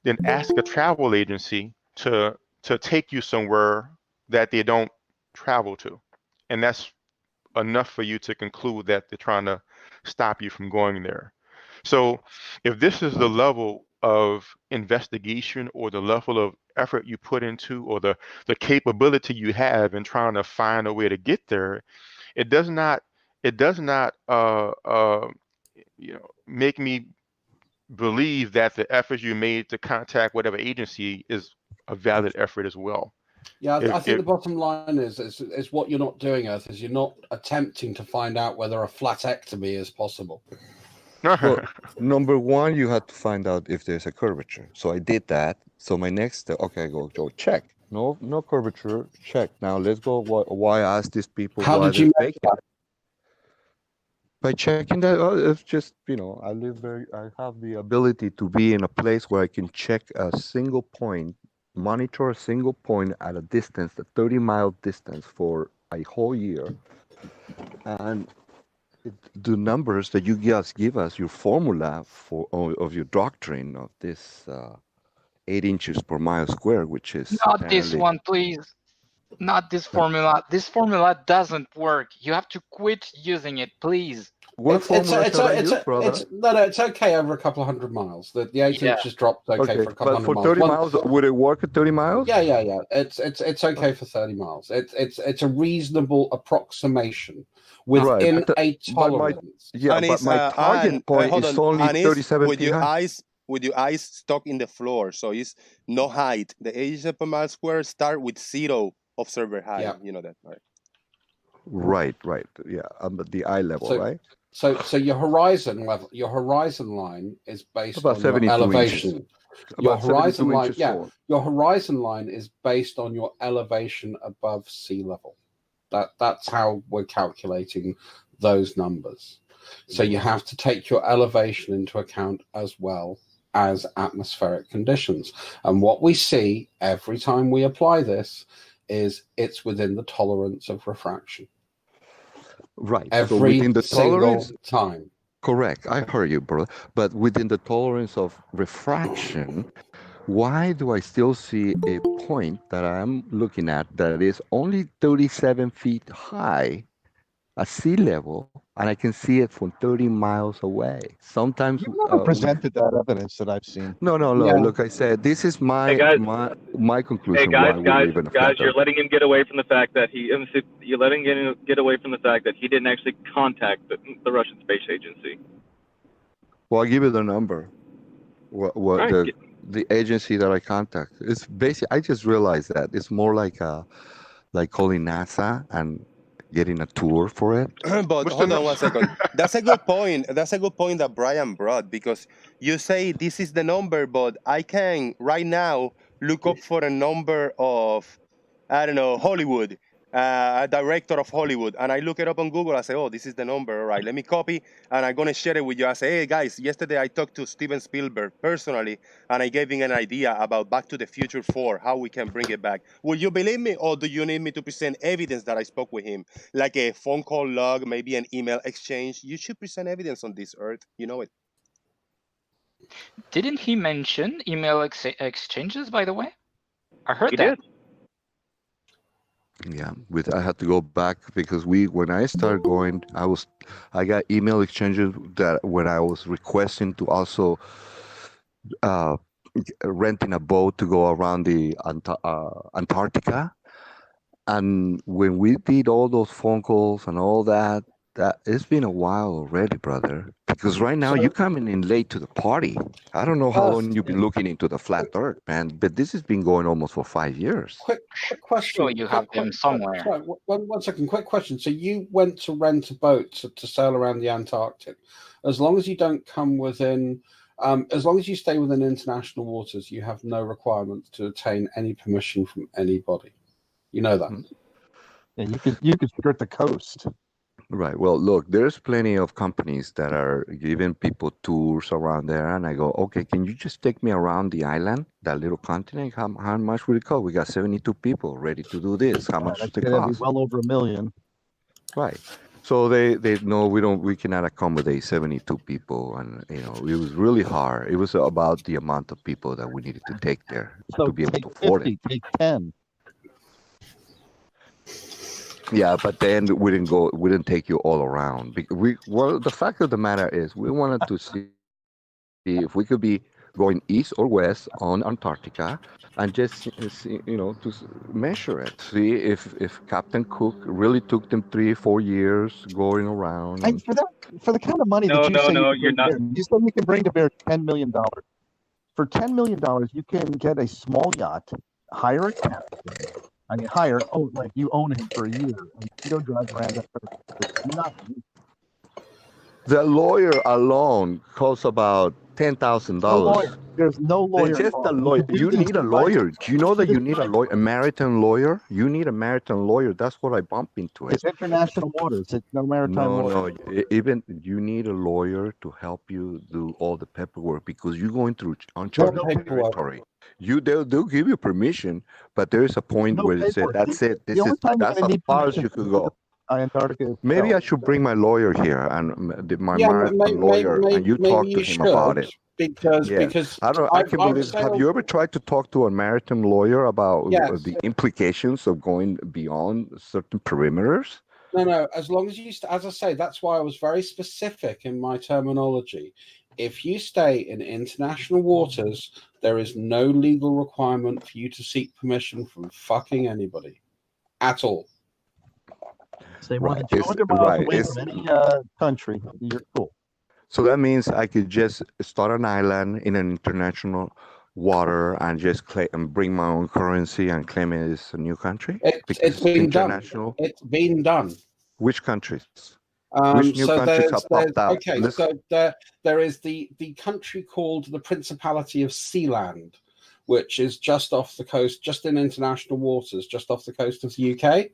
Speaker 3: than ask a travel agency to take you somewhere that they don't travel to, and that's enough for you to conclude that they're trying to stop you from going there. So if this is the level of investigation or the level of effort you put into or the capability you have in trying to find a way to get there, it does not make me believe that the effort you made to contact whatever agency is a valid effort as well.
Speaker 6: Yeah, I think the bottom line is what you're not doing, Earth, is you're not attempting to find out whether a flatectomy is possible.
Speaker 1: Well, number one, you had to find out if there's a curvature. So I did that. So my next step, okay, I go check. No curvature. Check. Now let's go. Why ask these people
Speaker 6: How
Speaker 1: why
Speaker 6: did you
Speaker 1: they're
Speaker 6: make
Speaker 1: faking? By checking that, it's just I have the ability to be in a place where I can check a single point, monitor a single point at a distance, a 30-mile distance for a whole year, and the numbers that you guys give us, your formula of your doctrine of this 8 inches per mile square, which is
Speaker 5: Not this one, please. Not this formula. This formula doesn't work. You have to quit using it, please.
Speaker 1: What formula should I use, brother?
Speaker 6: It's okay over a couple of 100 miles. The 8 inches dropped okay for a couple of 100
Speaker 1: but for
Speaker 6: miles.
Speaker 1: 30 miles, would it work at 30 miles?
Speaker 6: Yeah. It's okay for 30 miles. It's a reasonable approximation within a tolerance.
Speaker 1: But my target point is only 37
Speaker 2: with
Speaker 1: feet
Speaker 2: your
Speaker 1: high.
Speaker 2: with your eyes stuck in the floor, so it's no height. The 8 inches per mile square start with 0 observer height.
Speaker 6: Yeah.
Speaker 2: You know that, right?
Speaker 1: Right. Yeah, the eye level, right?
Speaker 6: So your horizon line is based
Speaker 1: About
Speaker 6: on your
Speaker 1: 72
Speaker 6: elevation.
Speaker 1: inches.
Speaker 6: Your
Speaker 1: About
Speaker 6: horizon
Speaker 1: 72
Speaker 6: line,
Speaker 1: inches
Speaker 6: yeah,
Speaker 1: forward.
Speaker 6: your horizon line is based on your elevation above sea level. That's how we're calculating those numbers. So you have to take your elevation into account as well as atmospheric conditions. And what we see every time we apply this is it's within the tolerance of refraction.
Speaker 1: Right.
Speaker 6: Every
Speaker 1: so within the
Speaker 6: single
Speaker 1: tolerance,
Speaker 6: time.
Speaker 1: correct. I heard you, brother. But within the tolerance of refraction, why do I still see a point that I'm looking at that is only 37 feet high at sea level, and I can see it from 30 miles away? Sometimes,
Speaker 4: You've never presented that evidence that I've seen.
Speaker 1: no.
Speaker 6: Yeah.
Speaker 1: Look, I said this is
Speaker 7: Hey, guys.
Speaker 1: my conclusion.
Speaker 7: Hey guys,
Speaker 1: why we live in a flat
Speaker 7: you're
Speaker 1: Earth.
Speaker 7: letting him get away from the fact that you're letting him get away from the fact that he didn't actually contact the Russian Space Agency.
Speaker 1: Well, I'll give you the number. What
Speaker 7: Right.
Speaker 1: the agency that I contact? It's basic. I just realized that it's more like calling NASA and getting a tour for it.
Speaker 2: But
Speaker 3: What's
Speaker 2: hold
Speaker 3: the
Speaker 2: on 1 second. That's a good point. That's a good point that Brian brought, because you say this is the number, but I can right now look up for a number of, I don't know, Hollywood, a director of Hollywood, and I look it up on Google. I say, oh, this is the number. All right, let me copy, and I'm gonna share it with you. I say, hey guys, yesterday I talked to Steven Spielberg personally, and I gave him an idea about Back to the Future 4, how we can bring it back. Will you believe me, or do you need me to present evidence that I spoke with him, like a phone call log, maybe an email exchange? You should present evidence on this earth. You know it.
Speaker 5: Didn't he mention email exchanges, by the way? I heard
Speaker 7: He
Speaker 5: that.
Speaker 7: did.
Speaker 1: Yeah, I had to go back because when I started going, I got email exchanges that when I was requesting to also uh, renting a boat to go around the Antarctica. And when we did all those phone calls and all that it's been a while already, brother. Because right now
Speaker 6: So-
Speaker 1: you're coming in late to the party. I don't know how
Speaker 6: Well,
Speaker 1: long you've been looking into the flat Earth, man, but this has been going almost for 5 years.
Speaker 6: Quick question.
Speaker 5: Sure, you have them somewhere.
Speaker 6: Sorry, one second. Quick question. So you went to rent a boat to sail around the Antarctic. As long as you don't come within, as long as you stay within international waters, you have no requirement to obtain any permission from anybody. You know that.
Speaker 4: Yeah, you could skirt the coast.
Speaker 1: Right. Well, look, there's plenty of companies that are giving people tours around there, and I go, okay, can you just take me around the island, that little continent? How much would it cost? We got 72 people ready to do this. How much
Speaker 4: I'd
Speaker 1: does it
Speaker 4: say that'd be
Speaker 1: cost?
Speaker 4: well over $1 million.
Speaker 1: Right. So they no, we cannot accommodate 72 people, and it was really hard. It was about the amount of people that we needed to take there
Speaker 4: So
Speaker 1: to be able
Speaker 4: take
Speaker 1: to afford
Speaker 4: 50,
Speaker 1: it.
Speaker 4: take 10.
Speaker 1: Yeah, but then we didn't take you all around. The fact of the matter is we wanted to see if we could be going east or west on Antarctica and just measure it. See if Captain Cook really took them 3-4 years going around.
Speaker 4: And for the kind of money
Speaker 7: No,
Speaker 4: that you say
Speaker 7: no,
Speaker 4: you
Speaker 7: you're
Speaker 4: can bring to
Speaker 7: not.
Speaker 4: bear, you said you can bring to bear $10 million. For $10 million, you can get a small yacht, hire a captain. I mean, like you own him for a year, and you go drive around that for nothing.
Speaker 1: The lawyer alone costs about $10,000.
Speaker 4: There's no lawyer.
Speaker 1: Just a
Speaker 4: involved.
Speaker 1: lawyer.
Speaker 4: can do
Speaker 1: You
Speaker 4: this
Speaker 1: need a
Speaker 4: by-
Speaker 1: lawyer. Do you know that
Speaker 4: do
Speaker 1: you
Speaker 4: this
Speaker 1: need a
Speaker 4: by-
Speaker 1: lawyer, a maritime lawyer? You need a maritime lawyer. That's what I bump into it.
Speaker 4: It's international waters. It's no maritime lawyer.
Speaker 1: Even you need a lawyer to help you do all the paperwork because you're going through uncharted
Speaker 6: No paperwork.
Speaker 1: territory. They'll give you permission, but there is a point
Speaker 4: No
Speaker 1: where they say
Speaker 4: paperwork.
Speaker 1: that's it.
Speaker 4: The only time you're
Speaker 1: That's
Speaker 4: gonna
Speaker 1: as
Speaker 4: need
Speaker 1: far as
Speaker 4: permission
Speaker 1: you could go.
Speaker 4: Antarctica.
Speaker 1: Maybe I should bring my lawyer here and my
Speaker 6: Yeah,
Speaker 1: maritime lawyer, and you talk to him about it.
Speaker 6: because
Speaker 1: Yeah. I can
Speaker 6: I've
Speaker 1: believe. Have
Speaker 6: sailed-
Speaker 1: you ever tried to talk to a maritime lawyer about
Speaker 6: Yes.
Speaker 1: the implications of going beyond certain perimeters?
Speaker 6: No. As long as as I say, that's why I was very specific in my terminology. If you stay in international waters, there is no legal requirement for you to seek permission from fucking anybody at all.
Speaker 4: Say more
Speaker 1: Right,
Speaker 4: than 200 miles
Speaker 1: right,
Speaker 4: away
Speaker 1: it's-
Speaker 4: from any country. You're cool.
Speaker 1: So that means I could just start an island in an international water and just and bring my own currency and claim it as a new country?
Speaker 6: It's been done.
Speaker 1: international.
Speaker 6: It's been done.
Speaker 1: Which countries? Which new countries have popped out?
Speaker 6: Okay, so there is the country called the Principality of Sealand, which is just off the coast, just in international waters, just off the coast of the UK.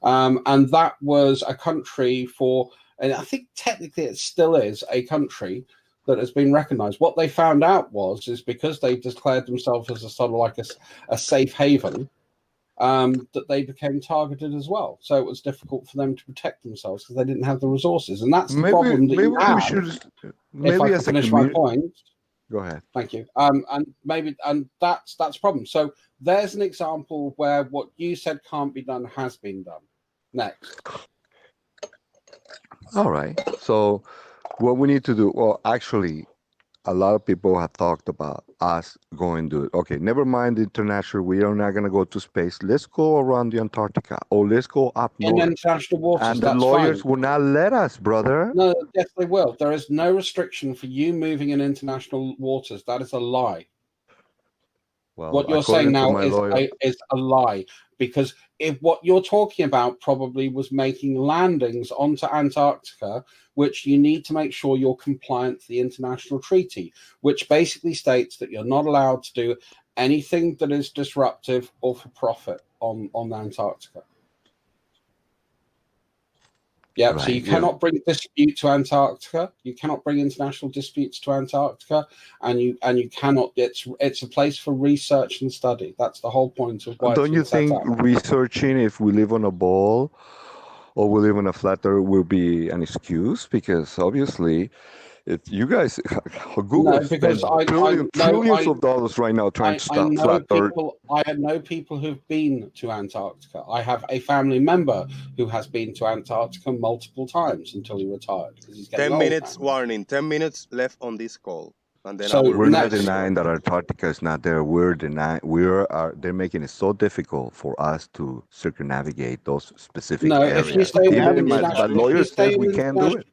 Speaker 6: And that was a country and I think technically it still is a country that has been recognized. What they found out is because they declared themselves as a sort of like a safe haven, that they became targeted as well. So it was difficult for them to protect themselves because they didn't have the resources. And that's the problem that you have.
Speaker 1: Maybe
Speaker 6: If I
Speaker 1: as
Speaker 6: can
Speaker 1: a
Speaker 6: finish my
Speaker 1: community,
Speaker 6: point.
Speaker 1: Go ahead.
Speaker 6: Thank you. And that's a problem. So there's an example where what you said can't be done has been done. Next.
Speaker 1: All right. So what we need to do, well, actually, a lot of people have talked about us going to, okay, never mind the international, we are not going to go to space. Let's go around the Antarctica or let's go up
Speaker 6: In
Speaker 1: north.
Speaker 6: international waters,
Speaker 1: And the
Speaker 6: that's
Speaker 1: lawyers
Speaker 6: fine.
Speaker 1: will not let us, brother.
Speaker 6: No, yes, they will. There is no restriction for you moving in international waters. That is a lie.
Speaker 1: Well,
Speaker 6: What you're saying now is a lie, because if what you're talking about probably was making landings onto Antarctica, which you need to make sure you're compliant to the international treaty, which basically states that you're not allowed to do anything that is disruptive or for profit on Antarctica. Yeah,
Speaker 1: Right,
Speaker 6: so you cannot bring dispute to Antarctica. You cannot bring international disputes to Antarctica, and you cannot. It's a place for research and study. That's the whole point of why.
Speaker 1: Don't you think researching if we live on a ball or we live on a flat earth will be an excuse? Because obviously, you guys, Google spends trillions of dollars right now trying to stop flat earth.
Speaker 6: I know people who've been to Antarctica. I have a family member who has been to Antarctica multiple times until he retired. He's
Speaker 2: 10 minutes warning. 10 minutes left on this call. And then
Speaker 6: So
Speaker 1: we're not denying that Antarctica is not there. We're denying they're making it so difficult for us to circumnavigate those specific areas.
Speaker 6: If you stay
Speaker 1: but lawyers say we can't do it.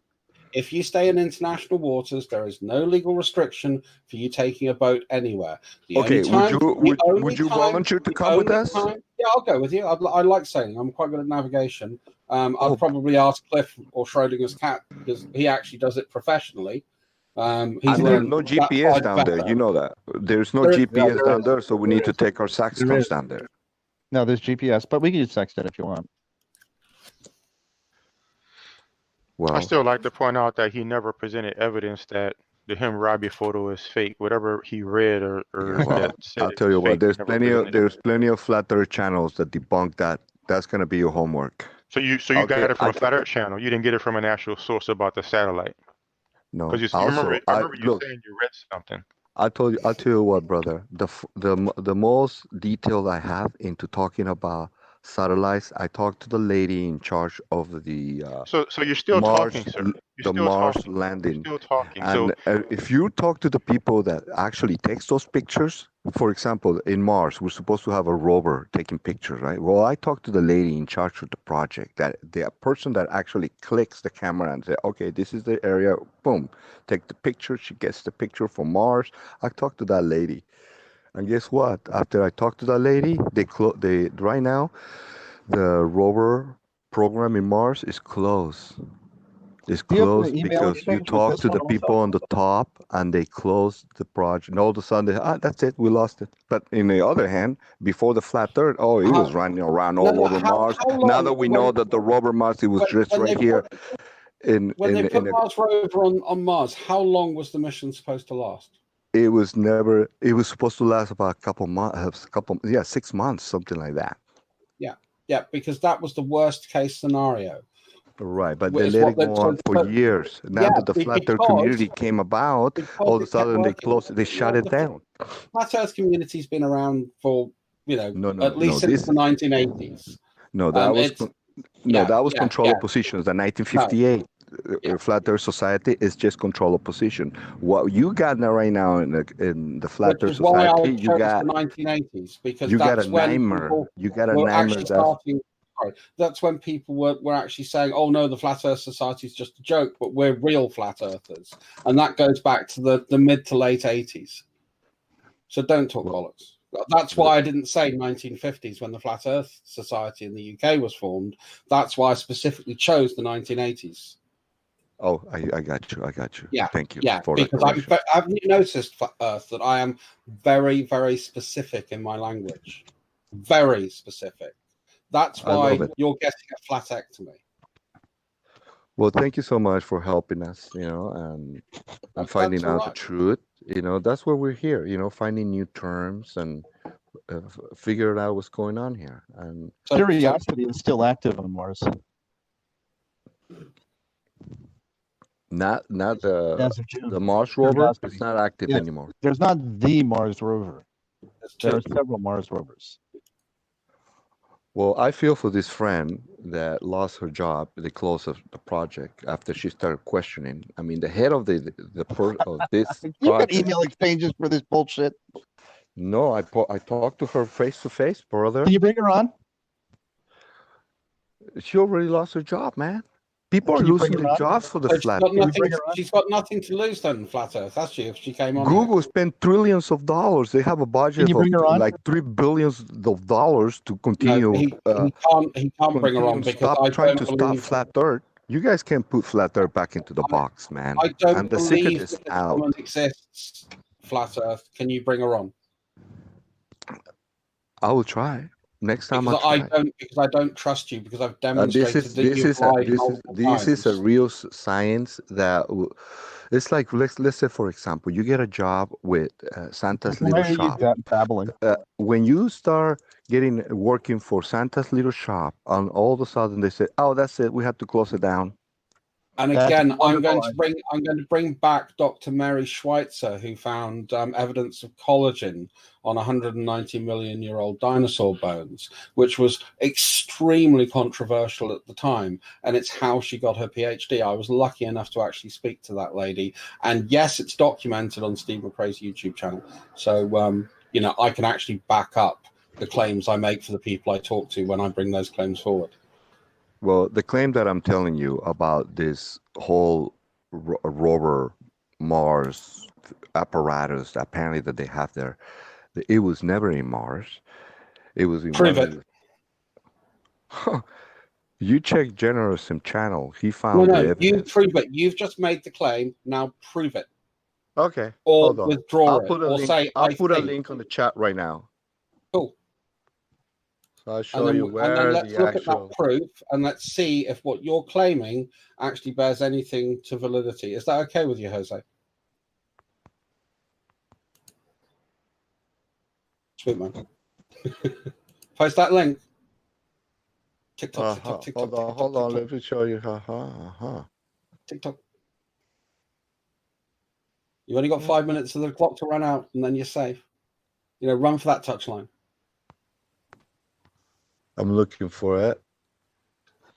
Speaker 6: If you stay in international waters, there is no legal restriction for you taking a boat anywhere.
Speaker 1: Okay, would you volunteer to come with us?
Speaker 6: Yeah, I'll go with you. I like sailing. I'm quite good at navigation. I'll probably ask Cliff or Schrodinger's cat because he actually does it professionally.
Speaker 1: There's no GPS down there. You know that. There's no GPS down there, so we need to take our saxtons down there.
Speaker 4: No, there's GPS, but we can use sextant if you want.
Speaker 1: Well,
Speaker 3: I still like to point out that he never presented evidence that the him Robbie photo is fake. Whatever he read or
Speaker 1: well, I'll tell you what. There's plenty of flat earth channels that debunk that. That's gonna be your homework.
Speaker 3: So you got it from a flat earth channel. You didn't get it from an actual source about the satellite.
Speaker 1: No.
Speaker 3: Because I remember you saying you read something.
Speaker 1: I'll tell you what, brother. The most detailed I have into talking about satellites, I talked to the lady in charge of the
Speaker 3: so you're still
Speaker 1: Mars,
Speaker 3: talking, sir.
Speaker 1: the Mars landing.
Speaker 3: You're still talking.
Speaker 1: And if you talk to the people that actually takes those pictures, for example, in Mars, we're supposed to have a rover taking pictures, right? Well, I talked to the lady in charge of the project, that the person that actually clicks the camera and say, okay, this is the area, boom, take the picture. She gets the picture from Mars. I talked to that lady. And guess what? After I talked to that lady, they right now, the rover program in Mars is closed. It's closed because you talk to the people on the top and they closed the project. And all of a sudden, that's it, we lost it. But in the other hand, before the flat earth, it was running around all over Mars. Now that we know that the rover Mars, it was just right here.
Speaker 6: When they put Mars rover on Mars, how long was the mission supposed to last?
Speaker 1: It was supposed to last about a couple months, 6 months, something like that.
Speaker 6: Yeah, because that was the worst case scenario.
Speaker 1: Right, but they let it go on for years. Now that the flat earth community came about, all of a sudden they shut it down.
Speaker 6: Flat earth community's been around for at least since the 1980s.
Speaker 1: No, that was control of positions. The 1958 Flat Earth Society is just control of position. What you got now right now in the Flat Earth Society, you got
Speaker 6: the 1980s because
Speaker 1: you
Speaker 6: that's
Speaker 1: got a
Speaker 6: when
Speaker 1: Neimer. You got a Neimer.
Speaker 6: That's when people were actually saying, "Oh no, the Flat Earth Society is just a joke, but we're real flat earthers," and that goes back to the mid to late 80s. So don't talk bollocks. That's why I didn't say 1950s when the Flat Earth Society in the UK was formed. That's why I specifically chose the 1980s.
Speaker 1: Oh, I got you.
Speaker 6: Yeah.
Speaker 1: Thank you.
Speaker 6: Yeah, because I've noticed, Earth, that I am very, very specific in my language. Very specific. That's why you're getting a flatectomy.
Speaker 1: Well, thank you so much for helping us, and finding out the truth. That's why we're here, finding new terms and figuring out what's going on here. And
Speaker 4: curiosity is still active on Mars.
Speaker 1: Not
Speaker 4: As of June.
Speaker 1: the Mars
Speaker 4: There
Speaker 1: rover.
Speaker 4: has to
Speaker 1: It's
Speaker 4: be.
Speaker 1: not active
Speaker 4: Yes.
Speaker 1: anymore.
Speaker 4: There's not the Mars rover.
Speaker 6: There's
Speaker 4: There are
Speaker 6: two.
Speaker 4: several Mars rovers.
Speaker 1: Well, I feel for this friend that lost her job at the close of the project after she started questioning. I mean, the head of of this
Speaker 4: You got
Speaker 1: project.
Speaker 4: email exchanges for this bullshit.
Speaker 1: No, I talked to her face to face, brother.
Speaker 4: Can you bring her on?
Speaker 1: She already lost her job, man. People are
Speaker 4: Can you bring
Speaker 1: losing
Speaker 4: her
Speaker 1: their
Speaker 4: on?
Speaker 1: jobs for the
Speaker 6: So she's
Speaker 1: flat
Speaker 6: got
Speaker 1: Earth.
Speaker 6: nothing.
Speaker 4: bring her on?
Speaker 6: She's got nothing to lose then, Flat Earth. That's she if she came on here.
Speaker 1: Google spent trillions of dollars. They have a
Speaker 4: Can
Speaker 1: budget
Speaker 4: you
Speaker 1: of
Speaker 4: bring her on?
Speaker 1: like $3 billion to
Speaker 6: No,
Speaker 1: continue.
Speaker 6: he can't bring her on because I
Speaker 1: Trying
Speaker 6: don't
Speaker 1: to stop
Speaker 6: believe
Speaker 1: flat Earth. You guys can't put flat Earth back into the box, man.
Speaker 6: I don't
Speaker 1: And the secret
Speaker 6: believe
Speaker 1: is
Speaker 6: that this
Speaker 1: out.
Speaker 6: woman exists. Flat Earth. Can you bring her on?
Speaker 1: I will try next time.
Speaker 6: Because
Speaker 1: I try.
Speaker 6: I don't trust you because I've
Speaker 1: This
Speaker 6: demonstrated
Speaker 1: is
Speaker 6: that
Speaker 1: this
Speaker 6: you've
Speaker 1: is a
Speaker 6: lied
Speaker 1: this is
Speaker 6: multiple
Speaker 1: this is a
Speaker 6: times.
Speaker 1: real science that it's like let's say for example you get a job with Santa's
Speaker 4: Why
Speaker 1: little
Speaker 4: are you
Speaker 1: shop.
Speaker 4: babbling?
Speaker 1: When you start working for Santa's little shop, and all of a sudden they say, "Oh, that's it. We have to close it down."
Speaker 6: And
Speaker 4: That's
Speaker 6: again, I'm
Speaker 4: wonderful.
Speaker 6: going to bring back Dr. Mary Schweitzer, who found evidence of collagen on 190 million year old dinosaur bones, which was extremely controversial at the time. And it's how she got her PhD. I was lucky enough to actually speak to that lady. And yes, it's documented on Steve McRae's YouTube channel. So, you know, I can actually back up the claims I make for the people I talk to when I bring those claims forward.
Speaker 1: Well, the claim that I'm telling you about this whole rover Mars apparatus apparently that they have there, it was never in Mars. It was in
Speaker 6: Prove it.
Speaker 1: Huh. You check Generous's channel. He
Speaker 6: No,
Speaker 1: found the
Speaker 6: no, you
Speaker 1: evidence.
Speaker 6: prove it. You've just made the claim. Now prove it.
Speaker 1: Okay,
Speaker 6: Or
Speaker 1: hold on.
Speaker 6: withdraw
Speaker 1: I'll
Speaker 6: it.
Speaker 1: put a
Speaker 6: Or
Speaker 1: link.
Speaker 6: say,
Speaker 1: I'll
Speaker 6: I
Speaker 1: put a
Speaker 6: think.
Speaker 1: link on the chat right now.
Speaker 6: Cool.
Speaker 1: So I'll
Speaker 6: And
Speaker 1: show
Speaker 6: then,
Speaker 1: you
Speaker 6: and
Speaker 1: where
Speaker 6: then let's
Speaker 1: the
Speaker 6: look at
Speaker 1: actual.
Speaker 6: that proof and let's see if what you're claiming actually bears anything to validity. Is that okay with you, Jose? Sweet man. Post that link. TikTok, TikTok, TikTok, TikTok,
Speaker 1: Hold on.
Speaker 6: TikTok,
Speaker 1: Let me show you.
Speaker 6: TikTok. You've only got 5 minutes of the clock to run out, and then you're safe. You know, run for that touchline.
Speaker 1: I'm looking for it.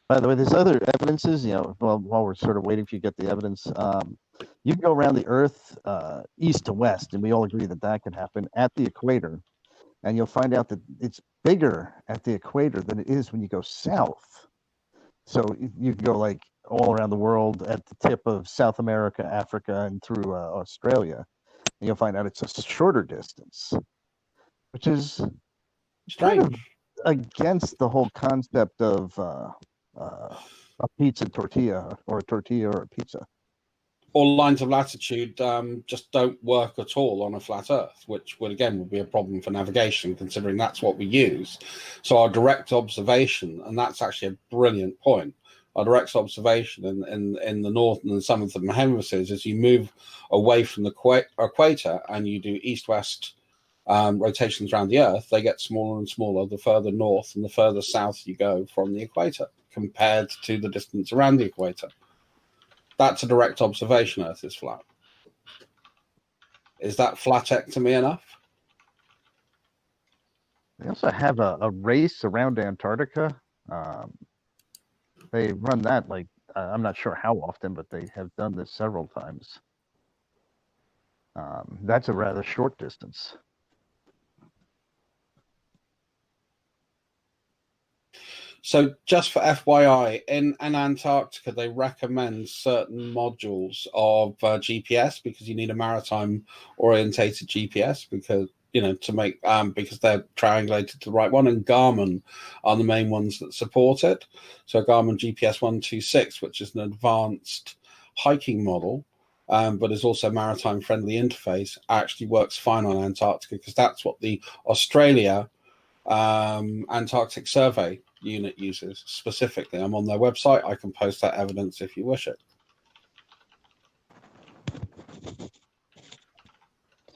Speaker 4: By the way, there's other evidences, you know, while we're sort of waiting for you to get the evidence, you can go around the Earth east to west, and we all agree that that can happen at the equator. And you'll find out that it's bigger at the equator than it is when you go south. So you can go like all around the world at the tip of South America, Africa, and through Australia. And you'll find out it's a shorter distance, which is
Speaker 6: Strange.
Speaker 4: kind of against the whole concept of a pizza tortilla or a tortilla or a pizza.
Speaker 6: All lines of latitude just don't work at all on a flat Earth, which would be a problem for navigation, considering that's what we use. So our direct observation, and that's actually a brilliant point, our direct observation in the north and in some of the hemispheres is you move away from the equator and you do east-west rotations around the Earth, they get smaller and smaller the further north and the further south you go from the equator compared to the distance around the equator. That's a direct observation. Earth is flat. Is that flatectomy enough?
Speaker 4: They also have a race around Antarctica. They run that like, I'm not sure how often, but they have done this several times. That's a rather short distance.
Speaker 6: So just for FYI, in Antarctica, they recommend certain modules of GPS because you need a maritime orientated GPS because, you know, to make, because they're triangulated to the right one, and Garmin are the main ones that support it. So Garmin GPS 126, which is an advanced hiking model, but is also maritime friendly interface, actually works fine on Antarctica because that's what the Australia Antarctic Survey unit uses specifically. I'm on their website. I can post that evidence if you wish it.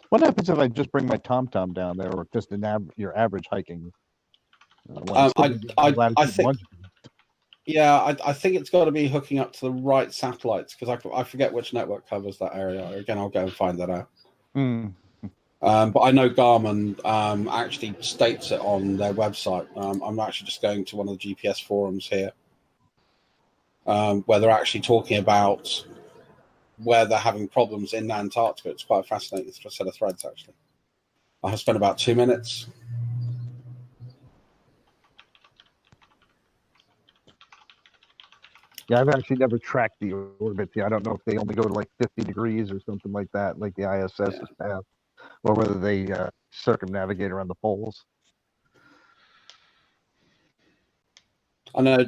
Speaker 4: What happens if I just bring my TomTom down there, or just your average hiking?
Speaker 6: I think Yeah, I think it's got to be hooking up to the right satellites because I forget which network covers that area. Again, I'll go and find that out.
Speaker 4: Hmm.
Speaker 6: But I know Garmin actually states it on their website. I'm actually just going to one of the GPS forums here where they're actually talking about where they're having problems in Antarctica. It's quite a fascinating set of threads, actually. I have spent about 2 minutes.
Speaker 4: Yeah, I've actually never tracked the orbits. Yeah, I don't know if they only go to like 50 degrees or something like that, like the ISS's path, or whether they circumnavigate around the poles.
Speaker 6: I know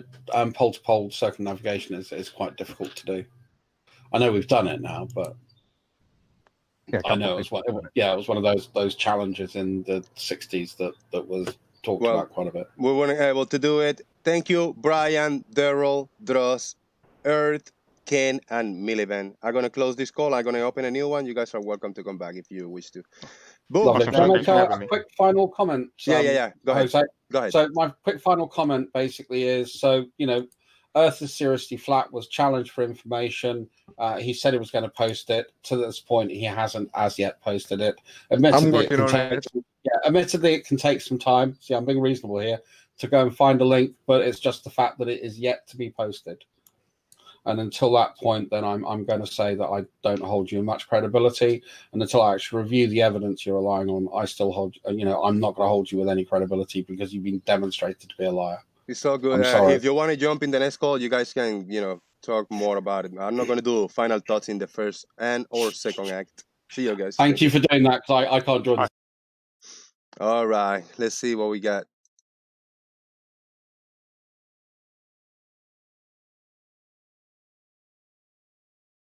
Speaker 6: pole-to-pole circumnavigation is quite difficult to do. I know we've done it now, but
Speaker 4: Yeah,
Speaker 6: I know it was one of those challenges in the 60s that was talked about quite a bit.
Speaker 2: We weren't able to do it. Thank you, Brian, Darryl, Dross, Earth, Ken, and Miliband. I'm going to close this call. I'm going to open a new one. You guys are welcome to come back if you wish to. Boom.
Speaker 6: Lovely.
Speaker 3: Awesome.
Speaker 6: Can I
Speaker 3: Thanks
Speaker 6: make
Speaker 3: for having
Speaker 6: a
Speaker 3: me.
Speaker 6: quick final comment?
Speaker 2: Yeah. Go ahead.
Speaker 6: Jose?
Speaker 2: Go ahead.
Speaker 6: So my quick final comment basically is, Earth is seriously flat was challenged for information. He said he was going to post it. To this point, he hasn't as yet posted it. Admittedly, it can take some time. See, I'm being reasonable here to go and find a link, but it's just the fact that it is yet to be posted. And until that point, then I'm going to say that I don't hold you in much credibility. And until I actually review the evidence you're relying on, I still hold, I'm not going to hold you with any credibility because you've been demonstrated to be a liar.
Speaker 2: It's all good. If you want to jump in the next call, you guys can, talk more about it. I'm not going to do final thoughts in the first or second act. See you guys.
Speaker 6: Thank you for doing that because I can't join.
Speaker 2: All right. Let's see what we got.